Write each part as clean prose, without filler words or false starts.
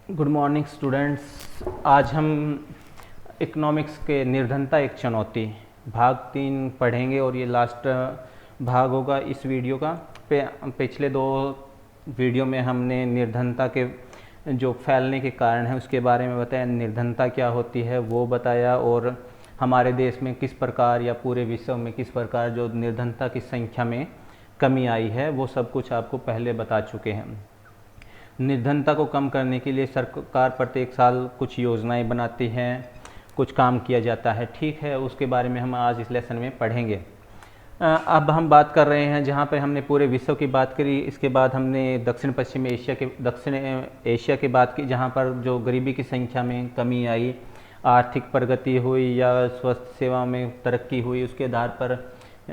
Good morning students. आज हम economics के निर्धनता एक चुनौती भाग 3 पढ़ेंगे और ये लास्ट भाग होगा इस वीडियो का। पिछले 2 वीडियो में हमने निर्धनता के जो फैलने के कारण है उसके बारे में बताया, निर्धनता क्या होती है वो बताया, और हमारे देश में किस प्रकार या पूरे विश्व में किस प्रकार जो निर्धनता की संख्या में कमी आई है वो सब कुछ आपको पहले बता चुके हैं। निर्धनता को कम करने के लिए सरकार प्रत्येक साल कुछ योजनाएं बनाती हैं, कुछ काम किया जाता है, ठीक है। उसके बारे में हम आज इस लेसन में पढ़ेंगे। अब हम बात कर रहे हैं जहाँ पर हमने पूरे विश्व की बात करी, इसके बाद हमने दक्षिण एशिया की बात की, जहाँ पर जो गरीबी की संख्या में कमी आई, आर्थिक प्रगति हुई या स्वास्थ्य सेवा में तरक्की हुई। उसके आधार पर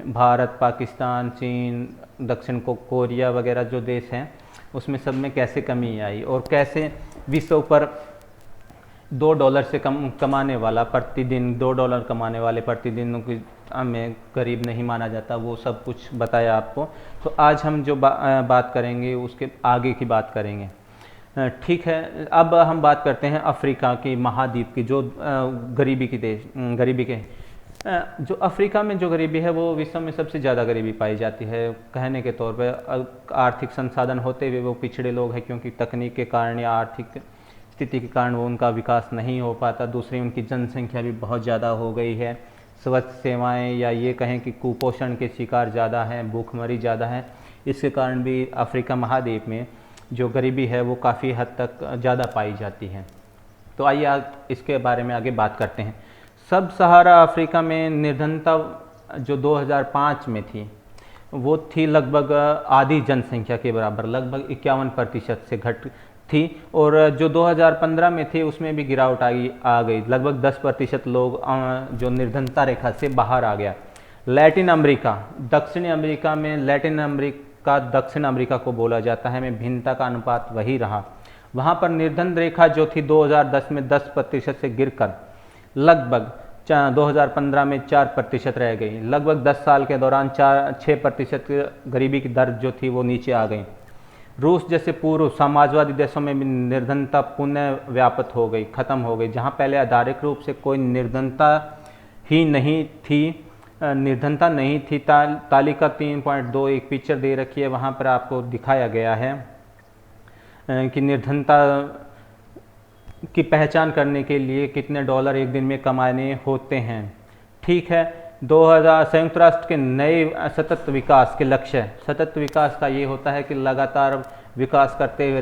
भारत, पाकिस्तान, चीन, दक्षिण कोरिया वगैरह जो देश हैं उसमें सब में कैसे कमी आई और कैसे विश्व पर $2 से कम कमाने वाला प्रतिदिन $2 कमाने वाले प्रतिदिन की में गरीब नहीं माना जाता, वो सब कुछ बताया आपको। तो आज हम जो बात करेंगे उसके आगे की बात करेंगे, ठीक है। अब हम बात करते हैं अफ्रीका की महाद्वीप की जो गरीबी के जो अफ्रीका में जो गरीबी है वो विश्व में सबसे ज़्यादा गरीबी पाई जाती है। कहने के तौर पर आर्थिक संसाधन होते हुए वो पिछड़े लोग हैं, क्योंकि तकनीक के कारण या आर्थिक स्थिति के कारण वो उनका विकास नहीं हो पाता। दूसरी, उनकी जनसंख्या भी बहुत ज़्यादा हो गई है। स्वास्थ्य सेवाएं या ये कहें कि कुपोषण के शिकार ज़्यादा हैं, भूखमरी ज़्यादा है। इसके कारण भी अफ्रीका महाद्वीप में जो गरीबी है वो काफ़ी हद तक ज़्यादा पाई जाती है। तो आइए आज इसके बारे में आगे बात करते हैं। सब सहारा अफ्रीका में निर्धनता जो 2005 में थी वो थी लगभग आधी जनसंख्या के बराबर, लगभग 51% से घट थी, और जो 2015 में थे उसमें भी गिरावट आ गई, लगभग 10% लोग जो निर्धनता रेखा से बाहर आ गया। लैटिन अमेरिका, दक्षिणी अमेरिका में लैटिन अमेरिका दक्षिण अमेरिका को बोला जाता है, में भिन्नता का अनुपात वही रहा। वहाँ पर निर्धन रेखा जो थी 2010 में 10% से गिरकर लगभग 2015 में 4% रह गई। लगभग 10 साल के दौरान 6% गरीबी की दर जो थी वो नीचे आ गई। रूस जैसे पूर्व समाजवादी देशों में भी निर्धनता पुनः व्याप्त हो गई, खत्म हो गई। जहाँ पहले आधारिक रूप से कोई निर्धनता नहीं थी। तालिका 3.2 एक पिक्चर दे रखी है, वहाँ पर आपको दिखाया गया है कि निर्धनता की पहचान करने के लिए कितने डॉलर एक दिन में कमाने होते हैं, ठीक है। 2000 संयुक्त राष्ट्र के नए सतत विकास के लक्ष्य, सतत विकास का ये होता है कि लगातार विकास करते हुए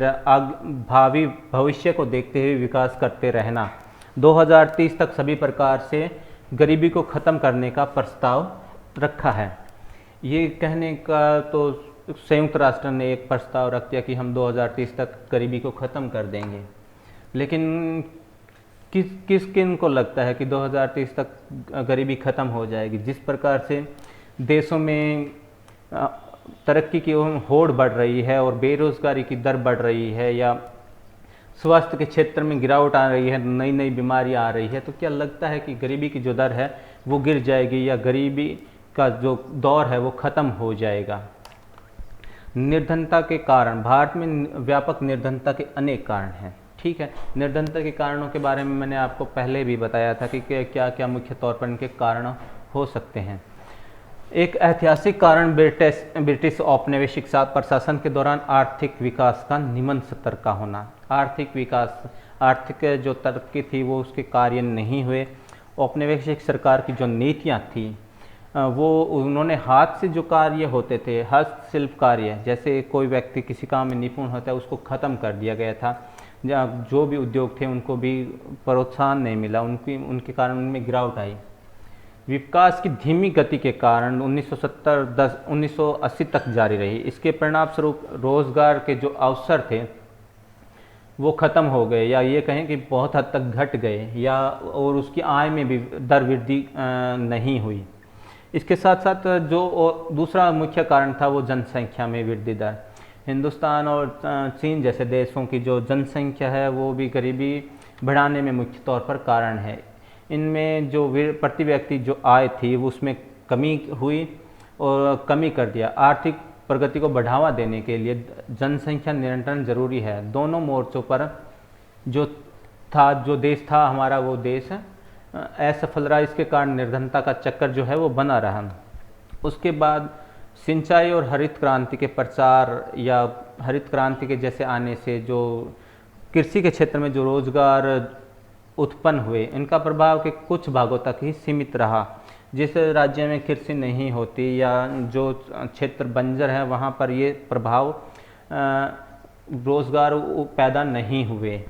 भावी भविष्य को देखते हुए विकास करते रहना। 2030 तक सभी प्रकार से गरीबी को ख़त्म करने का प्रस्ताव रखा है। ये कहने का तो संयुक्त राष्ट्र ने एक प्रस्ताव रख दिया कि हम 2030 तक गरीबी को ख़त्म कर देंगे, लेकिन किन को लगता है कि 2030 तक गरीबी ख़त्म हो जाएगी? जिस प्रकार से देशों में तरक्की की होड़ बढ़ रही है और बेरोज़गारी की दर बढ़ रही है, या स्वास्थ्य के क्षेत्र में गिरावट आ रही है, नई नई बीमारियां आ रही है, तो क्या लगता है कि गरीबी की जो दर है वो गिर जाएगी या गरीबी का जो दौर है वो ख़त्म हो जाएगा? निर्धनता के कारण, भारत में व्यापक निर्धनता के अनेक कारण हैं, ठीक है। निर्धनता के कारणों के बारे में मैंने आपको पहले भी बताया था कि क्या क्या मुख्य तौर पर इनके कारण हो सकते हैं। एक ऐतिहासिक कारण ब्रिटिश औपनिवेशिक प्रशासन के दौरान आर्थिक विकास का निम्न स्तर का होना। आर्थिक जो तरक्की थी वो उसके कार्य नहीं हुए। औपनिवेशिक सरकार की जो नीतियाँ थी वो उन्होंने हाथ से जो कार्य होते थे, हस्तशिल्प कार्य, जैसे कोई व्यक्ति किसी काम में निपुण होता है उसको ख़त्म कर दिया गया था। जो भी उद्योग थे उनको भी प्रोत्साहन नहीं मिला, उनके कारण उनमें गिरावट आई। विकास की धीमी गति के कारण 1980 तक जारी रही। इसके परिणाम स्वरूप रोजगार के जो अवसर थे वो ख़त्म हो गए, या ये कहें कि बहुत हद तक घट गए, या और उसकी आय में भी दर वृद्धि नहीं हुई। इसके साथ साथ जो दूसरा मुख्य कारण था वो जनसंख्या में वृद्धि दर। हिंदुस्तान और चीन जैसे देशों की जो जनसंख्या है वो भी गरीबी बढ़ाने में मुख्य तौर पर कारण है। इनमें जो प्रति व्यक्ति जो आय थी वो उसमें कमी हुई और कमी कर दिया। आर्थिक प्रगति को बढ़ावा देने के लिए जनसंख्या नियंत्रण जरूरी है। दोनों मोर्चों पर जो जो देश था हमारा, वो देश असफल रहा। इसके कारण निर्धनता का चक्कर जो है वो बना रहा। उसके बाद सिंचाई और हरित क्रांति के प्रचार या हरित क्रांति के जैसे आने से जो कृषि के क्षेत्र में जो रोजगार उत्पन्न हुए, इनका प्रभाव के कुछ भागों तक ही सीमित रहा। जिस राज्य में कृषि नहीं होती या जो क्षेत्र बंजर है वहाँ पर ये प्रभाव रोजगार पैदा नहीं हुए।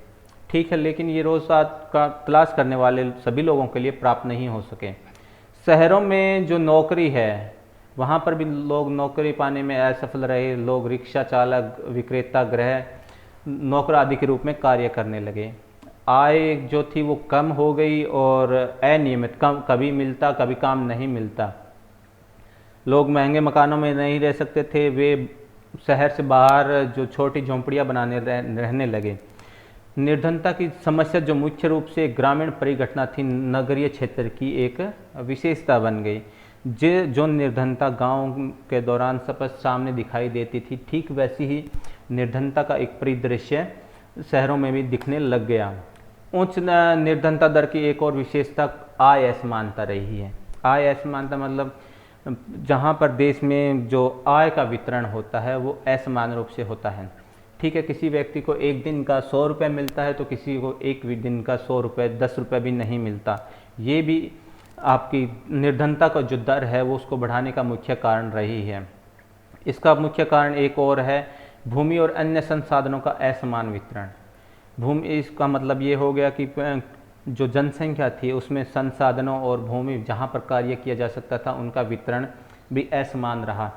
ठीक है, लेकिन ये रोजगार का तलाश करने वाले सभी लोगों के लिए प्राप्त नहीं हो सके। शहरों में जो नौकरी है वहाँ पर भी लोग नौकरी पाने में असफल रहे। लोग रिक्शा चालक, विक्रेता, गृह नौकर आदि के रूप में कार्य करने लगे। आय जो थी वो कम हो गई और अनियमित, कभी मिलता कभी काम नहीं मिलता। लोग महंगे मकानों में नहीं रह सकते थे, वे शहर से बाहर जो छोटी झोंपड़ियाँ बनाने रहने लगे। निर्धनता की समस्या जो मुख्य रूप से ग्रामीण परिघटना थी, नगरीय क्षेत्र की एक विशेषता बन गई। जो निर्धनता गांव के दौरान स्पष्ट सामने दिखाई देती थी, ठीक वैसी ही निर्धनता का एक परिदृश्य शहरों में भी दिखने लग गया। उच्च निर्धनता दर की एक और विशेषता आय असमानता रही है। आय असमानता मतलब जहाँ पर देश में जो आय का वितरण होता है वो असमान रूप से होता है। ठीक है, किसी व्यक्ति को एक दिन का 100 रुपये मिलता है तो किसी को एक दिन का 100 रुपये, 10 रुपये भी नहीं मिलता। ये भी आपकी निर्धनता का जो दर है वो उसको बढ़ाने का मुख्य कारण रही है। इसका मुख्य कारण एक और है, भूमि और अन्य संसाधनों का असमान वितरण। भूमि, इसका मतलब ये हो गया कि जो जनसंख्या थी उसमें संसाधनों और भूमि जहाँ पर कार्य किया जा सकता था उनका वितरण भी असमान रहा।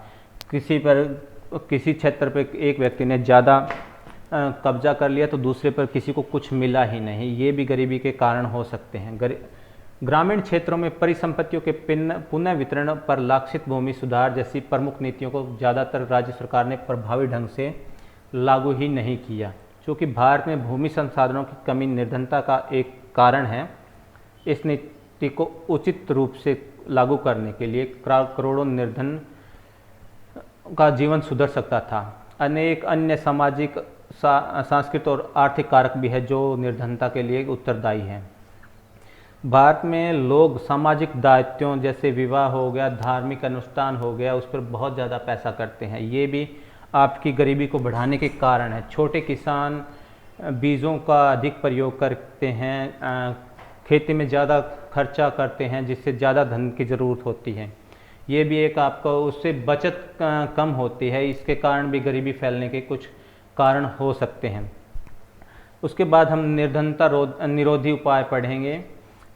किसी क्षेत्र पर एक व्यक्ति ने ज़्यादा कब्जा कर लिया तो दूसरे पर किसी को कुछ मिला ही नहीं। ये भी गरीबी के कारण हो सकते हैं। ग्रामीण क्षेत्रों में परिसंपत्तियों के पुनः वितरण पर लक्षित भूमि सुधार जैसी प्रमुख नीतियों को ज़्यादातर राज्य सरकार ने प्रभावी ढंग से लागू ही नहीं किया। क्योंकि भारत में भूमि संसाधनों की कमी निर्धनता का एक कारण है। इस नीति को उचित रूप से लागू करने के लिए करोड़ों निर्धन का जीवन सुधर सकता था। अनेक अन्य सामाजिक, सांस्कृतिक और आर्थिक कारक भी है जो निर्धनता के लिए उत्तरदायी हैं। भारत में लोग सामाजिक दायित्वों जैसे विवाह हो गया, धार्मिक अनुष्ठान हो गया, उस पर बहुत ज़्यादा पैसा करते हैं। ये भी आपकी गरीबी को बढ़ाने के कारण है। छोटे किसान बीजों का अधिक प्रयोग करते हैं, खेती में ज़्यादा खर्चा करते हैं जिससे ज़्यादा धन की ज़रूरत होती है। ये भी एक आपका उससे बचत कम होती है। इसके कारण भी गरीबी फैलने के कुछ कारण हो सकते हैं। उसके बाद हम निर्धनता निरोधी उपाय पढ़ेंगे।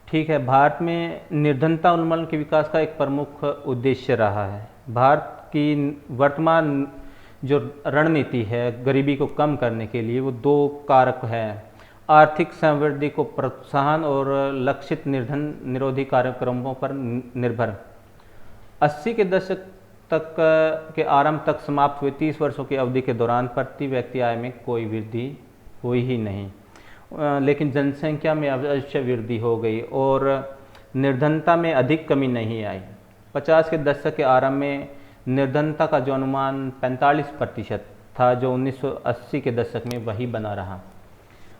ठीक है, भारत में निर्धनता उन्मूलन के विकास का एक प्रमुख उद्देश्य रहा है। भारत की वर्तमान जो रणनीति है गरीबी को कम करने के लिए वो 2 कारक है, आर्थिक समृद्धि को प्रोत्साहन और लक्षित निर्धन निरोधी कार्यक्रमों पर निर्भर। 80 के दशक तक के आरंभ तक समाप्त हुए 30 वर्षों की अवधि के दौरान प्रति व्यक्ति आय में कोई वृद्धि हुई ही नहीं, लेकिन जनसंख्या में अवश्य वृद्धि हो गई और निर्धनता में अधिक कमी नहीं आई। 50 के दशक के आरंभ में निर्धनता का जो अनुमान 45% था, जो 1980 के दशक में वही बना रहा।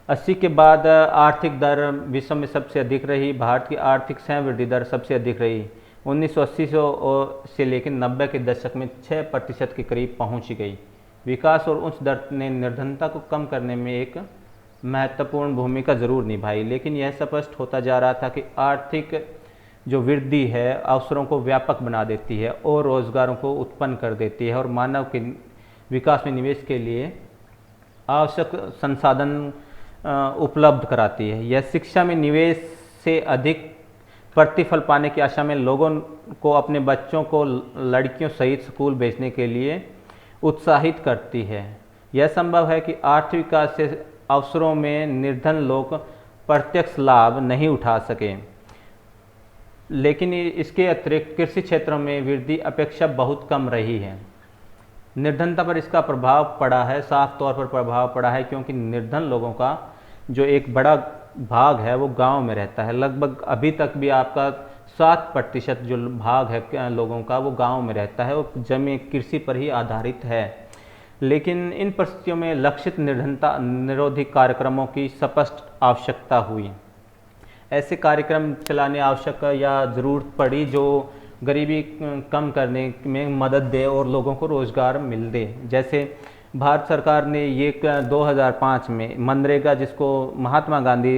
80 के बाद आर्थिक दर विश्व में सबसे अधिक रही। भारत की आर्थिक समृद्धि दर सबसे अधिक रही। 1980 से लेकर 90 के दशक में 6% के करीब पहुंच गई। विकास और उच्च दर ने निर्धनता को कम करने में एक महत्वपूर्ण भूमिका जरूर निभाई, लेकिन यह स्पष्ट होता जा रहा था कि आर्थिक जो वृद्धि है अवसरों को व्यापक बना देती है और रोजगारों को उत्पन्न कर देती है और मानव के विकास में निवेश के लिए आवश्यक संसाधन उपलब्ध कराती है। यह शिक्षा में निवेश से अधिक प्रतिफल पाने की आशा में लोगों को अपने बच्चों को लड़कियों सहित स्कूल भेजने के लिए उत्साहित करती है। यह संभव है कि आर्थिक विकास से अवसरों में निर्धन लोग प्रत्यक्ष लाभ नहीं उठा सके, लेकिन इसके अतिरिक्त कृषि क्षेत्रों में वृद्धि अपेक्षा बहुत कम रही है। निर्धनता पर इसका प्रभाव पड़ा है, साफ तौर पर प्रभाव पड़ा है, क्योंकि निर्धन लोगों का जो एक बड़ा भाग है वो गांव में रहता है। लगभग अभी तक भी आपका 7% जो भाग है लोगों का वो गांव में रहता है और जमीन कृषि पर ही आधारित है। लेकिन इन परिस्थितियों में लक्षित निर्धनता निरोधी कार्यक्रमों की स्पष्ट आवश्यकता हुई। ऐसे कार्यक्रम चलाने आवश्यक या ज़रूरत पड़ी जो गरीबी कम करने में मदद दे और लोगों को रोज़गार मिल दे। जैसे भारत सरकार ने ये 2005 में मनरेगा, जिसको महात्मा गांधी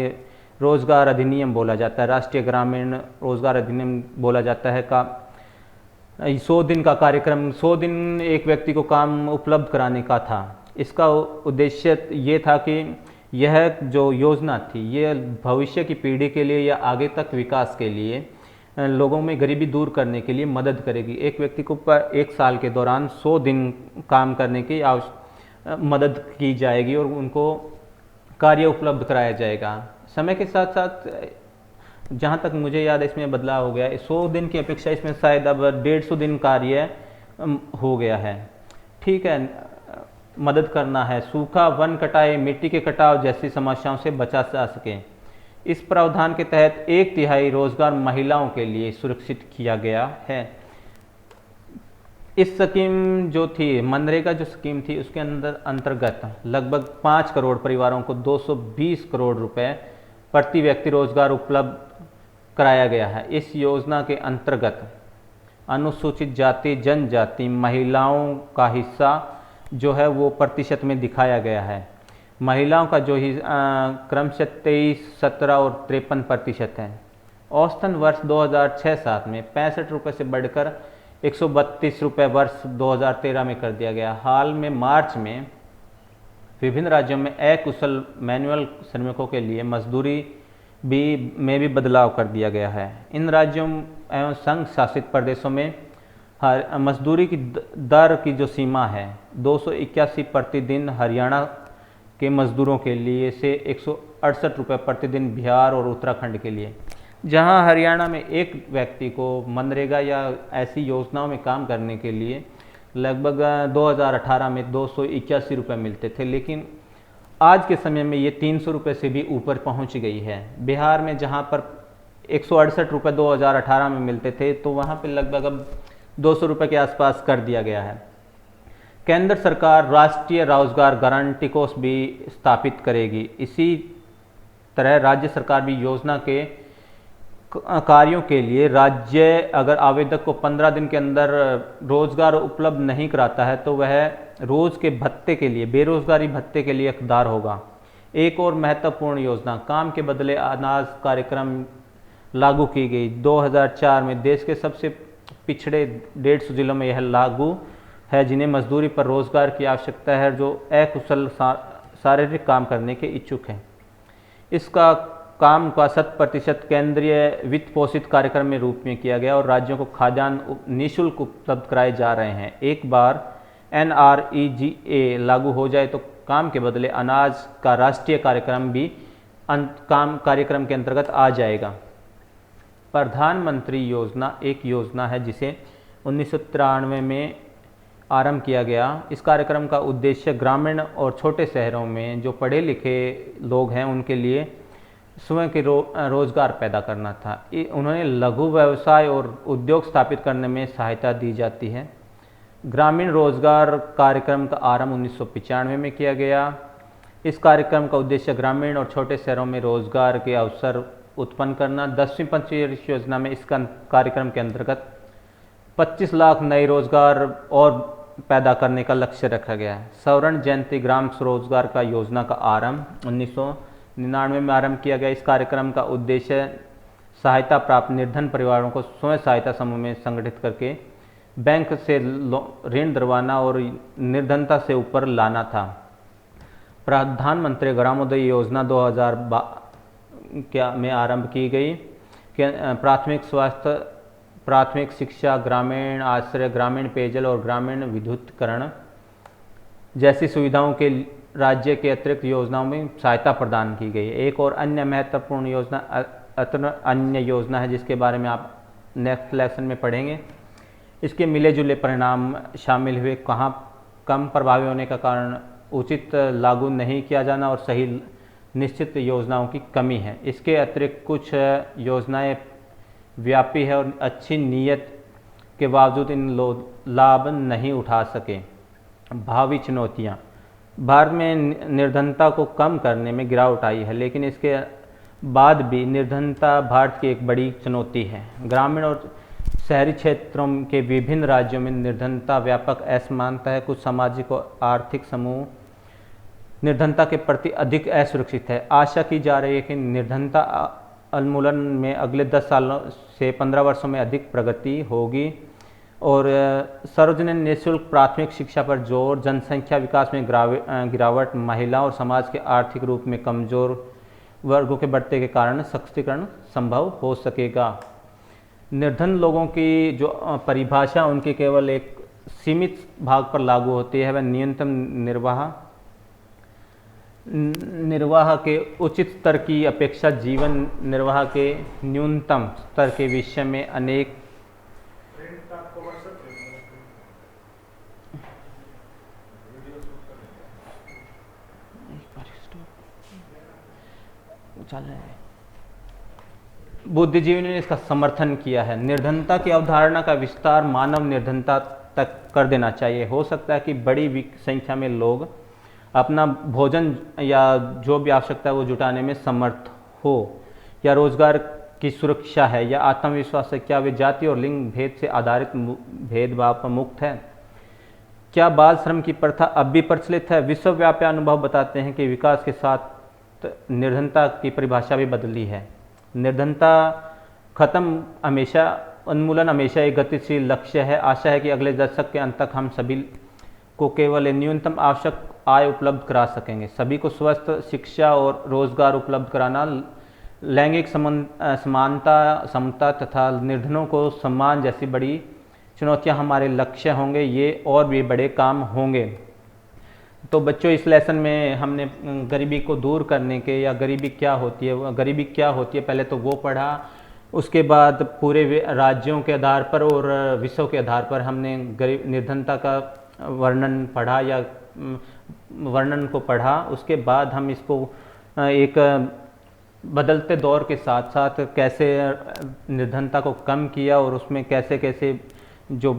रोज़गार अधिनियम बोला जाता है, राष्ट्रीय ग्रामीण रोज़गार अधिनियम बोला जाता है, का 100 दिन का कार्यक्रम, 100 दिन एक व्यक्ति को काम उपलब्ध कराने का था। इसका उद्देश्य ये था कि यह जो योजना थी ये भविष्य की पीढ़ी के लिए या आगे तक विकास के लिए लोगों में गरीबी दूर करने के लिए मदद करेगी। एक व्यक्ति को एक साल के दौरान 100 दिन काम करने की मदद की जाएगी और उनको कार्य उपलब्ध कराया जाएगा। समय के साथ साथ जहाँ तक मुझे याद है इसमें बदलाव हो गया है। 100 दिन की अपेक्षा इसमें शायद अब 150 दिन कार्य हो गया है। ठीक है, मदद करना है, सूखा, वन कटाई, मिट्टी के कटाव जैसी समस्याओं से बचा जा सके। इस प्रावधान के तहत 1/3 रोजगार महिलाओं के लिए सुरक्षित किया गया है। इस स्कीम जो थी, मनरेगा जो स्कीम थी, उसके अंतर्गत लगभग 5 करोड़ परिवारों को 220 करोड़ रुपए प्रति व्यक्ति रोजगार उपलब्ध कराया गया है। इस योजना के अंतर्गत अनुसूचित जाति, जनजाति महिलाओं का हिस्सा जो है वो प्रतिशत में दिखाया गया है। महिलाओं का जो क्रमशः 23, 17 और 53% है। औसतन वर्ष 2006-07 में 65 रुपये से बढ़कर 132 रुपये वर्ष 2013 में कर दिया गया। हाल में मार्च में विभिन्न राज्यों में अकुशल मैनुअल श्रमिकों के लिए मजदूरी में भी बदलाव कर दिया गया है। इन राज्यों एवं संघ शासित प्रदेशों में मजदूरी की दर की जो सीमा है 281 प्रतिदिन हरियाणा के मजदूरों के लिए से 168 रुपये प्रतिदिन बिहार और उत्तराखंड के लिए। जहां हरियाणा में एक व्यक्ति को मनरेगा या ऐसी योजनाओं में काम करने के लिए लगभग 2018 में 281 रुपये मिलते थे, लेकिन आज के समय में ये 300 रुपये से भी ऊपर पहुंच गई है। बिहार में जहां पर 168 रुपये 2018 में मिलते थे, तो वहां पर लगभग अब 200 रुपये के आसपास कर दिया गया है। केंद्र सरकार राष्ट्रीय रोजगार गारंटी कोष भी स्थापित करेगी। इसी तरह राज्य सरकार भी योजना के कार्यों के लिए राज्य अगर आवेदक को 15 दिन के अंदर रोजगार उपलब्ध नहीं कराता है तो वह रोज के भत्ते के लिए, बेरोजगारी भत्ते के लिए हकदार होगा। एक और महत्वपूर्ण योजना काम के बदले अनाज कार्यक्रम लागू की गई। 2004 में देश के सबसे पिछड़े 150 जिलों में यह लागू है, जिन्हें मजदूरी पर रोजगार की आवश्यकता है, जो अकुशल शारीरिक काम करने के इच्छुक हैं। इसका काम का 100% केंद्रीय वित्त पोषित कार्यक्रम में रूप में किया गया और राज्यों को खाद्यान्न निःशुल्क उपलब्ध कराए जा रहे हैं। एक बार NREGA लागू हो जाए तो काम के बदले अनाज का राष्ट्रीय कार्यक्रम भी कार्यक्रम के अंतर्गत आ जाएगा। प्रधानमंत्री योजना एक योजना है जिसे 1993 में आरंभ किया गया। इस कार्यक्रम का उद्देश्य ग्रामीण और छोटे शहरों में जो पढ़े लिखे लोग हैं उनके लिए स्वयं के रोजगार पैदा करना था। उन्होंने लघु व्यवसाय और उद्योग स्थापित करने में सहायता दी जाती है। ग्रामीण रोजगार कार्यक्रम का आरंभ 1995 में किया गया। इस कार्यक्रम का उद्देश्य ग्रामीण और छोटे शहरों में रोजगार के अवसर उत्पन्न करना। 10वीं पंचवर्षीय योजना में इस कार्यक्रम के अंतर्गत 25 लाख नए रोजगार और पैदा करने का लक्ष्य रखा गया है। स्वर्ण जयंती ग्राम स्वरोजगार का योजना का आरंभ 1999 में आरंभ किया गया। इस कार्यक्रम का उद्देश्य सहायता प्राप्त निर्धन परिवारों को स्वयं सहायता समूह में संगठित करके बैंक से ऋण दिलवाना और निर्धनता से ऊपर लाना था। प्रधानमंत्री ग्रामोदय योजना 2000 में आरंभ की गई। प्राथमिक स्वास्थ्य, प्राथमिक शिक्षा, ग्रामीण आश्रय, ग्रामीण पेयजल और ग्रामीण विद्युतीकरण जैसी सुविधाओं के राज्य के अतिरिक्त योजनाओं में सहायता प्रदान की गई। एक और अन्य महत्वपूर्ण योजना अन्य योजना है जिसके बारे में आप नेक्स्ट लेसन में पढ़ेंगे। इसके मिले जुले परिणाम शामिल हुए। कहाँ कम प्रभावी होने का कारण उचित लागू नहीं किया जाना और सही निश्चित योजनाओं की कमी है। इसके अतिरिक्त कुछ योजनाएं व्यापी है और अच्छी नीयत के बावजूद इन लोग लाभ नहीं उठा सके भावी चुनौतियाँ। भारत में निर्धनता को कम करने में गिरावट आई है, लेकिन इसके बाद भी निर्धनता भारत की एक बड़ी चुनौती है। ग्रामीण और शहरी क्षेत्रों के विभिन्न राज्यों में निर्धनता व्यापक असमानता है। कुछ सामाजिक और आर्थिक समूह निर्धनता के प्रति अधिक असुरक्षित है। आशा की जा रही है कि निर्धनता उन्मूलन में अगले 10 सालों से 15 वर्षों में अधिक प्रगति होगी। और सर्वजन ने निःशुल्क प्राथमिक शिक्षा पर जोर, जनसंख्या विकास में गिरावट, महिला और समाज के आर्थिक रूप में कमजोर वर्गों के बढ़ते के कारण सशक्तिकरण संभव हो सकेगा। निर्धन लोगों की जो परिभाषा उनके केवल एक सीमित भाग पर लागू होती है, वह न्यूनतम निर्वाह के उचित स्तर की अपेक्षा जीवन निर्वाह के न्यूनतम स्तर के विषय में अनेक बुद्धिजीवी ने इसका समर्थन किया है। निर्धनता की अवधारणा का विस्तार मानव निर्धनता तक कर देना चाहिए। हो सकता है कि बड़ी संख्या में लोग अपना भोजन या जो भी आवश्यकता है वो जुटाने में समर्थ हो, या रोजगार की सुरक्षा है, या आत्मविश्वास है। क्या वे जाति और लिंग भेद से आधारित भेदभाव पर मुक्त है? क्या बाल श्रम की प्रथा अब भी प्रचलित है? विश्वव्यापी अनुभव बताते हैं कि विकास के साथ निर्धनता की परिभाषा भी बदली है। निर्धनता खत्म हमेशा उन्मूलन हमेशा एक गतिशील लक्ष्य है। आशा है कि अगले दशक के अंत तक हम सभी को केवल न्यूनतम आवश्यक आय उपलब्ध करा सकेंगे। सभी को स्वस्थ शिक्षा और रोजगार उपलब्ध कराना, लैंगिक समानता, समता तथा निर्धनों को सम्मान जैसी बड़ी चुनौतियां हमारे लक्ष्य होंगे। ये और भी बड़े काम होंगे। तो बच्चों, इस लेसन में हमने गरीबी को दूर करने के, या गरीबी क्या होती है पहले तो वो पढ़ा। उसके बाद पूरे राज्यों के आधार पर और विश्व के आधार पर हमने निर्धनता का वर्णन पढ़ा या वर्णन को पढ़ा। उसके बाद हम इसको एक बदलते दौर के साथ साथ कैसे निर्धनता को कम किया और उसमें कैसे कैसे जो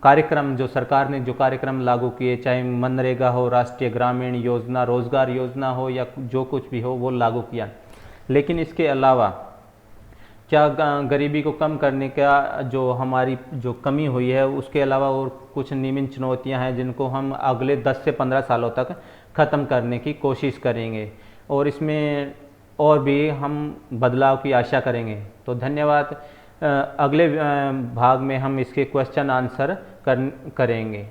कार्यक्रम, जो सरकार ने जो कार्यक्रम लागू किए, चाहे मनरेगा हो, राष्ट्रीय ग्रामीण योजना, रोजगार योजना हो, या जो कुछ भी हो, वो लागू किया। लेकिन इसके अलावा क्या गरीबी को कम करने का जो हमारी जो कमी हुई है, उसके अलावा और कुछ निम्न चुनौतियां हैं जिनको हम अगले 10 से 15 सालों तक ख़त्म करने की कोशिश करेंगे, और इसमें और भी हम बदलाव की आशा करेंगे। तो धन्यवाद। अगले भाग में हम इसके क्वेश्चन आंसर करेंगे।